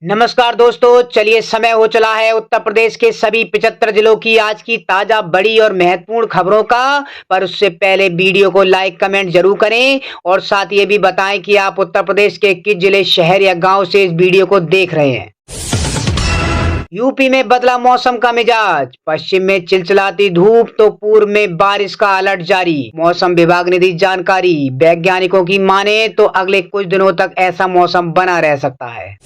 नमस्कार दोस्तों, चलिए समय हो चला है उत्तर प्रदेश के सभी 75 जिलों की आज की ताजा बड़ी और महत्वपूर्ण खबरों का। पर उससे पहले वीडियो को लाइक कमेंट जरूर करें और साथ ये भी बताएं कि आप उत्तर प्रदेश के किस जिले शहर या गांव से इस वीडियो को देख रहे हैं। यूपी में बदला मौसम का मिजाज, पश्चिम में चिलचिलाती धूप तो पूर्व में बारिश का अलर्ट जारी। मौसम विभाग ने दी जानकारी, वैज्ञानिकों की माने तो अगले कुछ दिनों तक ऐसा मौसम बना रह सकता है।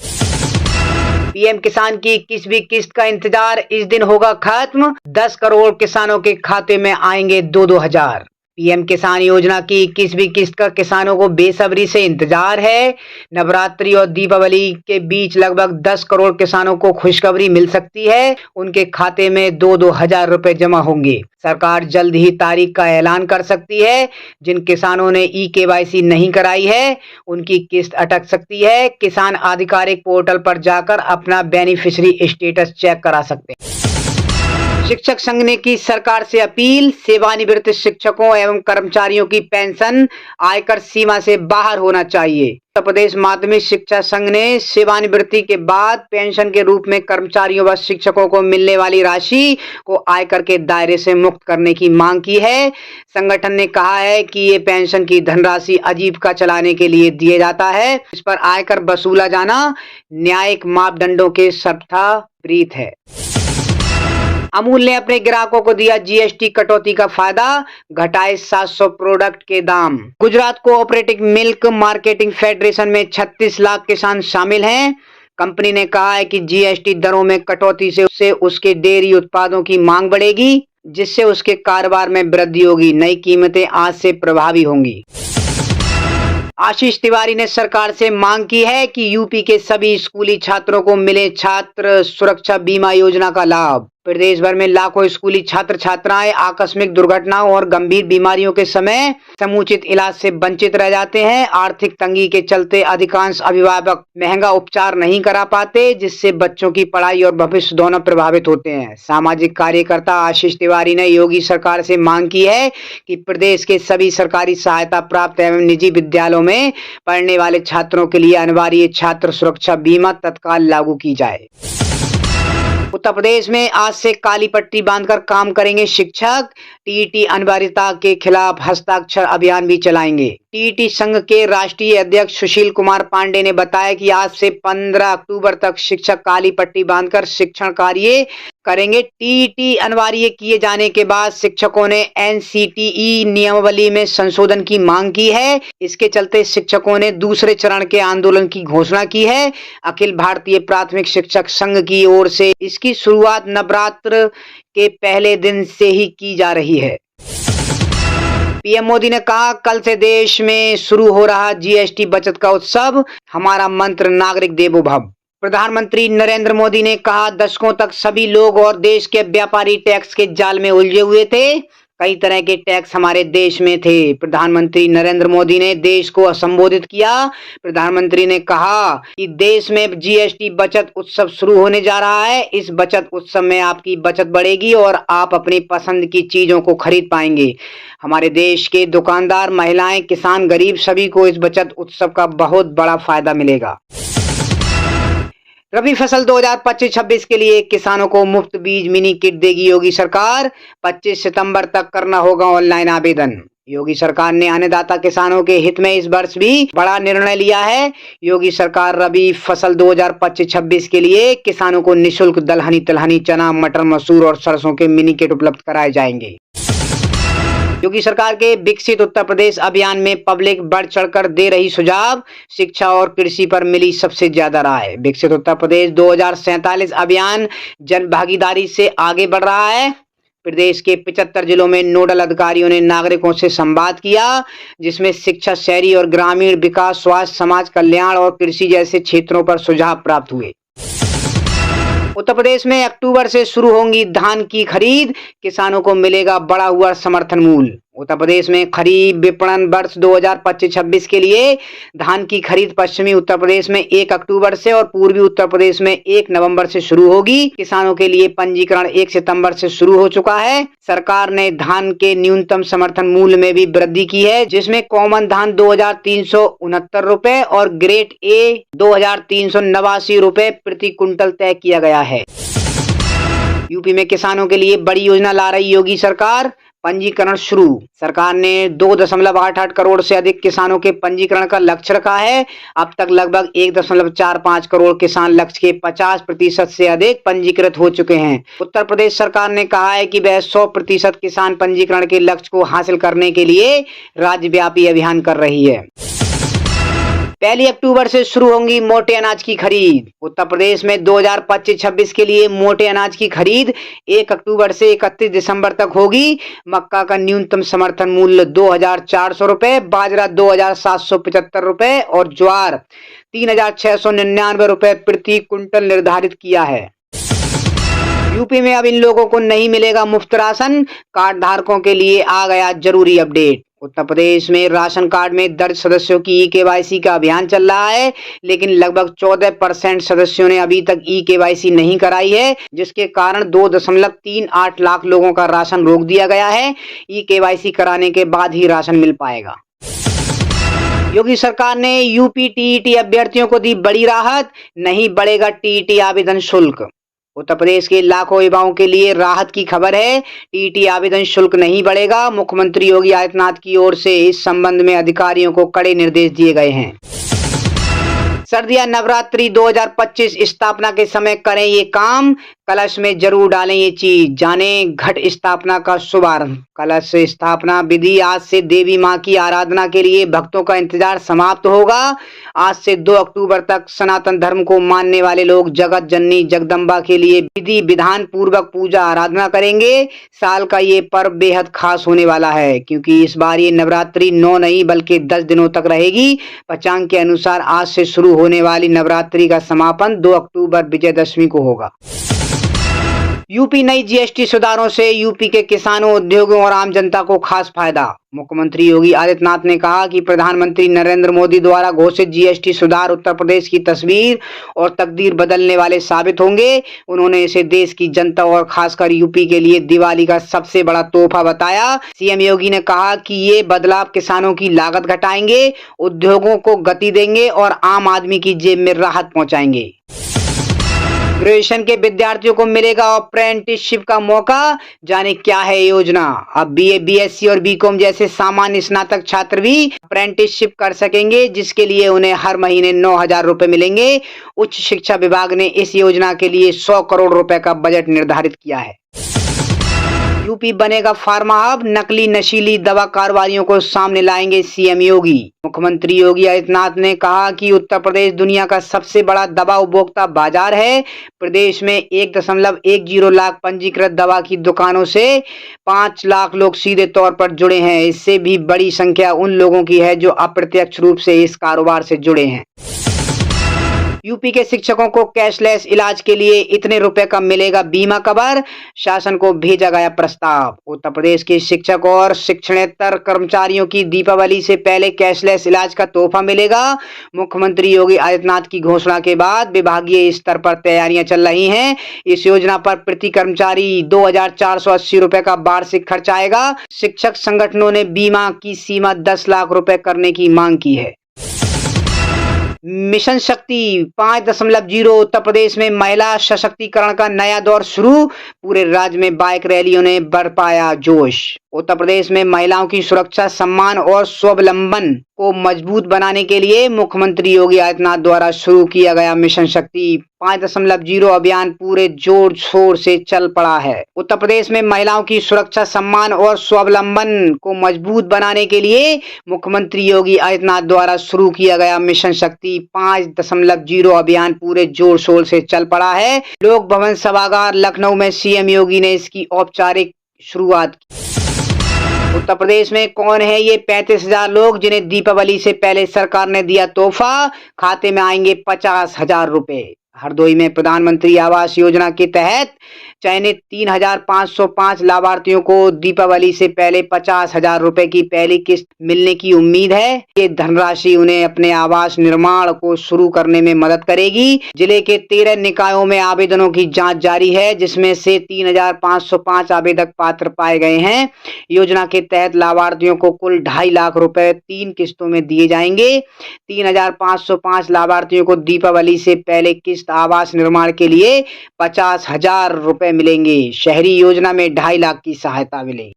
पीएम किसान की 21वीं किस्त का इंतजार इस दिन होगा खत्म, 10 करोड़ किसानों के खाते में आएंगे 2-2 हजार। पीएम किसान योजना की 21वीं किस्त का किसानों को बेसब्री से इंतजार है। नवरात्रि और दीपावली के बीच लगभग 10 करोड़ किसानों को खुशखबरी मिल सकती है, उनके खाते में 2-2 हजार रुपए जमा होंगे। सरकार जल्द ही तारीख का ऐलान कर सकती है। जिन किसानों ने ई-केवाईसी नहीं कराई है उनकी किस्त अटक सकती है। किसान आधिकारिक पोर्टल पर जाकर अपना बेनिफिशियरी स्टेटस चेक करा सकते हैं। शिक्षक संघ ने की सरकार से अपील, सेवानिवृत्त शिक्षकों एवं कर्मचारियों की पेंशन आयकर सीमा से बाहर होना चाहिए। उत्तर प्रदेश माध्यमिक शिक्षा संघ ने सेवानिवृत्ति के बाद पेंशन के रूप में कर्मचारियों व शिक्षकों को मिलने वाली राशि को आयकर के दायरे से मुक्त करने की मांग की है। संगठन ने कहा है कि ये पेंशन की धनराशि आजीविका चलाने के लिए दिया जाता है, इस पर आयकर वसूला जाना न्यायिक मापदंडों के सर्वथा विपरीत है। अमूल ने अपने ग्राहकों को दिया जीएसटी कटौती का फायदा, घटाए 700 प्रोडक्ट के दाम। Gujarat cooperative milk marketing federation में 36 लाख किसान शामिल हैं। कंपनी ने कहा है कि जीएसटी दरों में कटौती से उसके डेयरी उत्पादों की मांग बढ़ेगी, जिससे उसके कारोबार में वृद्धि होगी। नई कीमतें आज से प्रभावी होंगी। आशीष तिवारी ने सरकार से मांग की है कि यूपी के सभी स्कूली छात्रों को मिले छात्र सुरक्षा बीमा योजना का लाभ। प्रदेश भर में लाखों स्कूली छात्र छात्राएं आकस्मिक दुर्घटनाओं और गंभीर बीमारियों के समय समुचित इलाज से वंचित रह जाते हैं। आर्थिक तंगी के चलते अधिकांश अभिभावक महंगा उपचार नहीं करा पाते, जिससे बच्चों की पढ़ाई और भविष्य दोनों प्रभावित होते हैं। सामाजिक कार्यकर्ता आशीष तिवारी ने योगी सरकार से मांग की है कि प्रदेश के सभी सरकारी सहायता प्राप्त एवं निजी विद्यालयों में पढ़ने वाले छात्रों के लिए अनिवार्य छात्र सुरक्षा बीमा तत्काल लागू की जाए। उत्तर प्रदेश में आज से काली पट्टी बांधकर काम करेंगे शिक्षक। टीईटी अनिवार्यता के खिलाफ हस्ताक्षर अभियान भी चलाएंगे। टीईटी संघ के राष्ट्रीय अध्यक्ष सुशील कुमार पांडे ने बताया कि आज से 15 अक्टूबर तक शिक्षक काली पट्टी बांधकर शिक्षण कार्य करेंगे। टीईटी अनिवार्य किए जाने के बाद शिक्षकों ने एनसीटीई नियमावली में संशोधन की मांग की है। इसके चलते शिक्षकों ने दूसरे चरण के आंदोलन की घोषणा की है। अखिल भारतीय प्राथमिक शिक्षक संघ की ओर से इसकी शुरुआत नवरात्र के पहले दिन से ही की जा रही है। पीएम मोदी ने कहा, कल से देश में शुरू हो रहा जीएसटी बचत का उत्सव, हमारा मंत्र नागरिक देवो भव। प्रधानमंत्री नरेंद्र मोदी ने कहा, दशकों तक सभी लोग और देश के व्यापारी टैक्स के जाल में उलझे हुए थे। कई तरह के टैक्स हमारे देश में थे। प्रधानमंत्री नरेंद्र मोदी ने देश को संबोधित किया। प्रधानमंत्री ने कहा कि देश में जीएसटी बचत उत्सव शुरू होने जा रहा है। इस बचत उत्सव में आपकी बचत बढ़ेगी और आप अपनी पसंद की चीजों को खरीद पाएंगे। हमारे देश के दुकानदार, महिलाएं, किसान, गरीब सभी को इस बचत उत्सव का बहुत बड़ा फायदा मिलेगा। रबी फसल 2025-26 के लिए किसानों को मुफ्त बीज मिनी किट देगी योगी सरकार। 25 सितंबर तक करना होगा ऑनलाइन आवेदन। योगी सरकार ने अन्नदाता किसानों के हित में इस वर्ष भी बड़ा निर्णय लिया है। योगी सरकार रबी फसल 2025-26 के लिए किसानों को निःशुल्क दलहनी, तिलहनी, चना, मटर, मसूर और सरसों के मिनी किट उपलब्ध कराए जाएंगे। योगी सरकार के विकसित उत्तर प्रदेश अभियान में पब्लिक बढ़ चढ़कर दे रही सुझाव। शिक्षा और कृषि पर मिली सबसे ज्यादा राय। विकसित उत्तर प्रदेश 2047 अभियान जन भागीदारी से आगे बढ़ रहा है। प्रदेश के 75 जिलों में नोडल अधिकारियों ने नागरिकों से संवाद किया, जिसमें शिक्षा, शहरी और ग्रामीण विकास, स्वास्थ्य, समाज कल्याण और कृषि जैसे क्षेत्रों पर सुझाव प्राप्त हुए। उत्तर प्रदेश में अक्टूबर से शुरू होंगी धान की खरीद, किसानों को मिलेगा बढ़ा हुआ समर्थन मूल्य। उत्तर प्रदेश में खरीफ विपणन वर्ष 2025-26 के लिए धान की खरीद पश्चिमी उत्तर प्रदेश में 1 अक्टूबर से और पूर्वी उत्तर प्रदेश में 1 नवंबर से शुरू होगी। किसानों के लिए पंजीकरण 1 सितंबर से शुरू हो चुका है। सरकार ने धान के न्यूनतम समर्थन मूल्य में भी वृद्धि की है, जिसमें कॉमन धान 2,369 रुपए और ग्रेड ए 2,389 रुपए प्रति कुंटल तय किया गया है। यूपी में किसानों के लिए बड़ी योजना ला रही योगी सरकार, पंजीकरण शुरू। सरकार ने 2.88 करोड़ से अधिक किसानों के पंजीकरण का लक्ष्य रखा है। अब तक लगभग 1.45 करोड़ किसान लक्ष्य के 50% से अधिक पंजीकृत हो चुके हैं। उत्तर प्रदेश सरकार ने कहा है कि वह 100% किसान पंजीकरण के लक्ष्य को हासिल करने के लिए राज्यव्यापी अभियान कर रही है। 1 अक्टूबर से शुरू होंगी मोटे अनाज की खरीद। उत्तर प्रदेश में 2025-26 के लिए मोटे अनाज की खरीद 1 अक्टूबर से 31 दिसंबर तक होगी। मक्का का न्यूनतम समर्थन मूल्य 2,400 रुपए, बाजरा 2,775 रुपए और ज्वार 3,699 रुपए प्रति क्विंटल निर्धारित किया है। यूपी में अब इन लोगों को नहीं मिलेगा मुफ्त राशन, कार्ड धारकों के लिए आ गया जरूरी अपडेट। उत्तर प्रदेश में राशन कार्ड में दर्ज सदस्यों की ई-केवाईसी का अभियान चल रहा है, लेकिन लगभग 14% सदस्यों ने अभी तक ई-केवाईसी नहीं कराई है, जिसके कारण 2.38 लाख लोगों का राशन रोक दिया गया है। ई-केवाईसी कराने के बाद ही राशन मिल पाएगा। योगी सरकार ने यूपी टीईटी अभ्यर्थियों को दी बड़ी राहत, नहीं बढ़ेगा टीईटी आवेदन शुल्क। उत्तर प्रदेश के लाखों युवाओं के लिए राहत की खबर है। टीईटी आवेदन शुल्क नहीं बढ़ेगा। मुख्यमंत्री योगी आदित्यनाथ की ओर से इस संबंध में अधिकारियों को कड़े निर्देश दिए गए हैं। सर्दिया नवरात्रि 2025 स्थापना के समय करें ये काम, कलश में जरूर डालें ये चीज। जाने घट स्थापना का शुभारंभ। कलश स्थापना विधि आज से देवी मां की आराधना के लिए भक्तों का इंतजार समाप्त होगा। आज से 2 अक्टूबर तक सनातन धर्म को मानने वाले लोग जगत जननी जगदम्बा के लिए विधि विधान पूर्वक पूजा आराधना करेंगे। साल का ये पर्व बेहद खास होने वाला है, क्योंकि इस बार ये नवरात्रि 9 नहीं बल्कि 10 दिनों तक रहेगी। पंचांग के अनुसार आज से शुरू होने वाली नवरात्रि का समापन 2 अक्टूबर विजयदशमी को होगा। यूपी नई जीएसटी सुधारों से यूपी के किसानों, उद्योगों और आम जनता को खास फायदा। मुख्यमंत्री योगी आदित्यनाथ ने कहा कि प्रधानमंत्री नरेंद्र मोदी द्वारा घोषित जीएसटी सुधार उत्तर प्रदेश की तस्वीर और तकदीर बदलने वाले साबित होंगे। उन्होंने इसे देश की जनता और खासकर यूपी के लिए दिवाली का सबसे बड़ा तोहफा बताया। सीएम योगी ने कहा कि ये बदलाव किसानों की लागत घटाएंगे, उद्योगों को गति देंगे और आम आदमी की जेब में राहत पहुंचाएंगे। ग्रेजुएशन के विद्यार्थियों को मिलेगा अप्रेंटिसशिप का मौका, जाने क्या है योजना। अब बीए, बीएससी और बीकॉम जैसे सामान्य स्नातक छात्र भी अप्रेंटिसशिप कर सकेंगे, जिसके लिए उन्हें हर महीने 9,000 रुपए मिलेंगे। उच्च शिक्षा विभाग ने इस योजना के लिए 100 करोड़ रुपए का बजट निर्धारित किया है। यूपी बनेगा फार्मा हब, नकली नशीली दवा कारोबारियों को सामने लाएंगे सीएम योगी। मुख्यमंत्री योगी आदित्यनाथ ने कहा कि उत्तर प्रदेश दुनिया का सबसे बड़ा दवा उपभोक्ता बाजार है। प्रदेश में 1.10 लाख पंजीकृत दवा की दुकानों से 5 लाख लोग सीधे तौर पर जुड़े हैं। इससे भी बड़ी संख्या उन लोगों की है जो अप्रत्यक्ष रूप से इस कारोबार से जुड़े हैं। यूपी के शिक्षकों को कैशलेस इलाज के लिए इतने रुपए का मिलेगा बीमा कवर, शासन को भेजा गया प्रस्ताव। उत्तर प्रदेश के शिक्षक और शिक्षणेतर कर्मचारियों की दीपावली से पहले कैशलेस इलाज का तोहफा मिलेगा। मुख्यमंत्री योगी आदित्यनाथ की घोषणा के बाद विभागीय स्तर पर तैयारियां चल रही हैं। इस योजना पर प्रति कर्मचारी 2,480 रुपए का वार्षिक खर्च आएगा। शिक्षक संगठनों ने बीमा की सीमा 10 लाख रुपए करने की मांग की है। मिशन शक्ति 5.0 उत्तर प्रदेश में महिला सशक्तिकरण का नया दौर शुरू। पूरे राज्य में बाइक रैलियों ने बरपाया जोश। उत्तर प्रदेश में महिलाओं की सुरक्षा, सम्मान और स्वावलंबन को मजबूत बनाने के लिए मुख्यमंत्री योगी आदित्यनाथ द्वारा शुरू किया गया मिशन शक्ति 5.0 अभियान पूरे जोर शोर से चल पड़ा है। उत्तर प्रदेश में महिलाओं की सुरक्षा, सम्मान और स्वावलंबन को मजबूत बनाने के लिए मुख्यमंत्री योगी आदित्यनाथ द्वारा शुरू किया गया मिशन शक्ति 5.0 अभियान पूरे जोर शोर से चल पड़ा है। लोक भवन सभागार लखनऊ में सीएम योगी ने इसकी औपचारिक शुरुआत की। उत्तर प्रदेश में कौन है ये 35,000 लोग जिन्हें दीपावली से पहले सरकार ने दिया तोहफा, खाते में आएंगे 50,000 रुपए। हरदोई में प्रधानमंत्री आवास योजना के तहत चयनित 3,505 लाभार्थियों को दीपावली से पहले 50,000 रुपए की पहली किस्त मिलने की उम्मीद है। ये धनराशि उन्हें अपने आवास निर्माण को शुरू करने में मदद करेगी। जिले के 13 निकायों में आवेदनों की जांच जारी है, जिसमें से 3,505 आवेदक पात्र पाए गए हैं। योजना के तहत लाभार्थियों को कुल 2.5 लाख रुपए 3 किस्तों में दिए जाएंगे। 3,505 लाभार्थियों को दीपावली से पहले किस्त आवास निर्माण के लिए 50,000 रुपए मिलेंगे। शहरी योजना में 2.5 लाख की सहायता मिलेगी।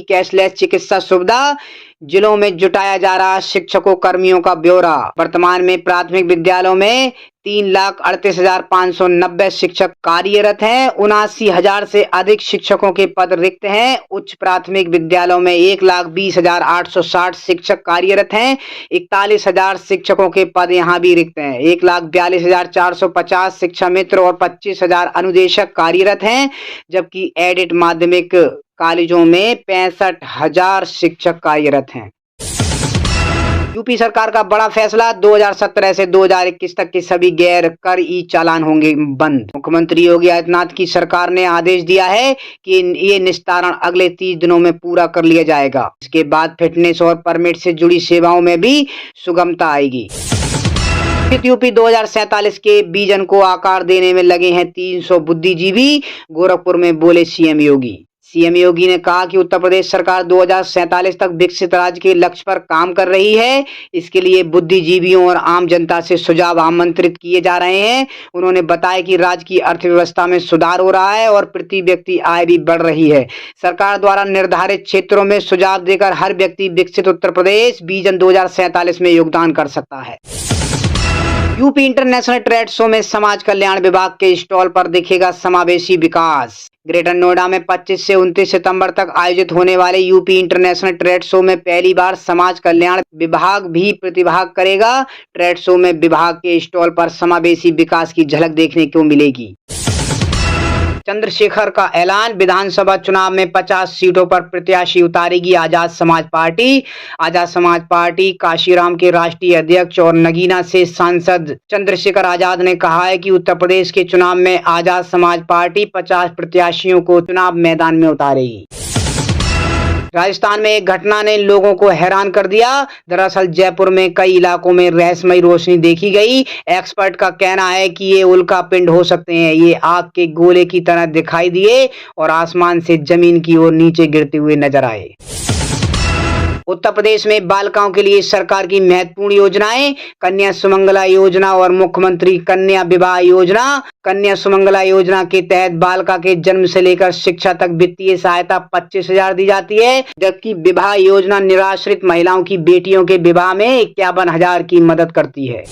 कैशलेस चिकित्सा सुविधा, जिलों में जुटाया जा रहा शिक्षकों कर्मियों का ब्यौरा। वर्तमान में प्राथमिक विद्यालयों में 3,38,590 शिक्षक कार्यरत हैं। 79,000 से अधिक शिक्षकों के पद रिक्त हैं। उच्च प्राथमिक विद्यालयों में 1,20,860 शिक्षक कार्यरत हैं। 41,000 शिक्षकों के पद यहाँ भी रिक्त हैं। 1,42,450 शिक्षा मित्र और 25,000 अनुदेशक कार्यरत हैं, जबकि एडिट माध्यमिक कॉलेजों में 65,000 शिक्षक कार्यरत हैं। यूपी सरकार का बड़ा फैसला, 2017 से 2021 तक के सभी गैर कर ई चालान होंगे बंद। मुख्यमंत्री योगी आदित्यनाथ की सरकार ने आदेश दिया है कि ये निस्तारण अगले 30 दिनों में पूरा कर लिया जाएगा। इसके बाद फिटनेस और परमिट से जुड़ी सेवाओं में भी सुगमता आएगी। यूपी 2047 के विजन को आकार देने में लगे हैं 300 बुद्धिजीवी, गोरखपुर में बोले सीएम योगी। सीएम योगी ने कहा कि उत्तर प्रदेश सरकार 2047 तक विकसित राज्य के लक्ष्य पर काम कर रही है। इसके लिए बुद्धिजीवियों और आम जनता से सुझाव आमंत्रित किए जा रहे हैं। उन्होंने बताया कि राज्य की अर्थव्यवस्था में सुधार हो रहा है और प्रति व्यक्ति आय भी बढ़ रही है। सरकार द्वारा निर्धारित क्षेत्रों में सुझाव देकर हर व्यक्ति विकसित उत्तर प्रदेश विजन 2047 में योगदान कर सकता है। यूपी इंटरनेशनल ट्रेड शो में समाज कल्याण विभाग के स्टॉल पर दिखेगा समावेशी विकास। ग्रेटर नोएडा में 25 से 29 सितंबर तक आयोजित होने वाले यूपी इंटरनेशनल ट्रेड शो में पहली बार समाज कल्याण विभाग भी प्रतिभाग करेगा। ट्रेड शो में विभाग के स्टॉल पर समावेशी विकास की झलक देखने को मिलेगी। चंद्रशेखर का ऐलान, विधानसभा चुनाव में 50 सीटों पर प्रत्याशी उतारेगी आजाद समाज पार्टी। आजाद समाज पार्टी काशीराम के राष्ट्रीय अध्यक्ष और नगीना से सांसद चंद्रशेखर आजाद ने कहा है कि उत्तर प्रदेश के चुनाव में आजाद समाज पार्टी 50 प्रत्याशियों को चुनाव मैदान में उतारेगी। राजस्थान में एक घटना ने लोगों को हैरान कर दिया। दरअसल जयपुर में कई इलाकों में रहस्यमयी रोशनी देखी गई। एक्सपर्ट का कहना है कि ये उल्का पिंड हो सकते हैं। ये आग के गोले की तरह दिखाई दिए और आसमान से जमीन की ओर नीचे गिरते हुए नजर आए। उत्तर प्रदेश में बालिकाओं के लिए सरकार की महत्वपूर्ण योजनाएं, कन्या सुमंगला योजना और मुख्यमंत्री कन्या विवाह योजना। कन्या सुमंगला योजना के तहत बालिका के जन्म से लेकर शिक्षा तक वित्तीय सहायता 25,000 दी जाती है, जबकि विवाह योजना निराश्रित महिलाओं की बेटियों के विवाह में 51,000 की मदद करती है।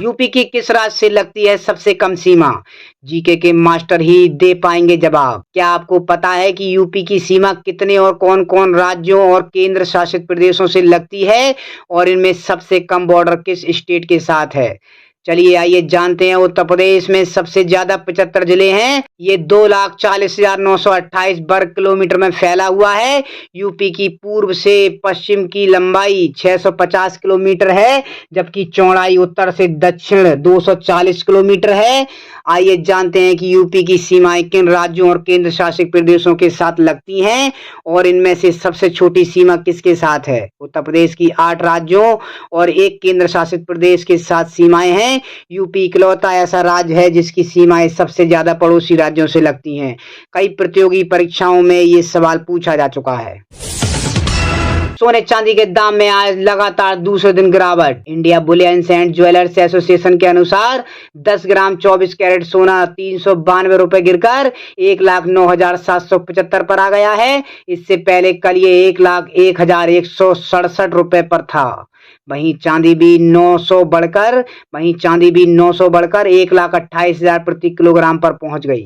यूपी की किस राज्य से लगती है सबसे कम सीमा? जीके के मास्टर ही दे पाएंगे जवाब। क्या आपको पता है कि यूपी की सीमा कितने और कौन कौन राज्यों और केंद्र शासित प्रदेशों से लगती है और इनमें सबसे कम बॉर्डर किस स्टेट के साथ है? चलिए आइए जानते हैं। उत्तर प्रदेश में सबसे ज्यादा 75 जिले हैं। ये 2,40,928 वर्ग किलोमीटर में फैला हुआ है। यूपी की पूर्व से पश्चिम की लंबाई 650 किलोमीटर है, जबकि चौड़ाई उत्तर से दक्षिण 240 किलोमीटर है। आइए जानते हैं कि यूपी की सीमाएं किन राज्यों और केंद्र शासित प्रदेशों के साथ लगती हैं और इनमें से सबसे छोटी सीमा किसके साथ है। उत्तर प्रदेश की 8 राज्यों और 1 केंद्र शासित प्रदेश के साथ सीमाएं हैं। यूपी इकलौता ऐसा राज्य है जिसकी सीमाएं सबसे ज्यादा पड़ोसी राज्यों से लगती हैं। कई प्रतियोगी परीक्षाओं में ये सवाल पूछा जा चुका है। सोने चांदी के दाम में आज लगातार दूसरे दिन गिरावट। India Boolean and jewellers association के अनुसार 10 ग्राम 24 कैरेट सोना 392 रुपए गिरकर 1,09,775 पर आ गया है। इससे पहले कल ये 1,01,167 रुपए पर था। वहीं चांदी भी 900 बढ़कर 1,28,000 प्रति किलोग्राम पर पहुंच गई।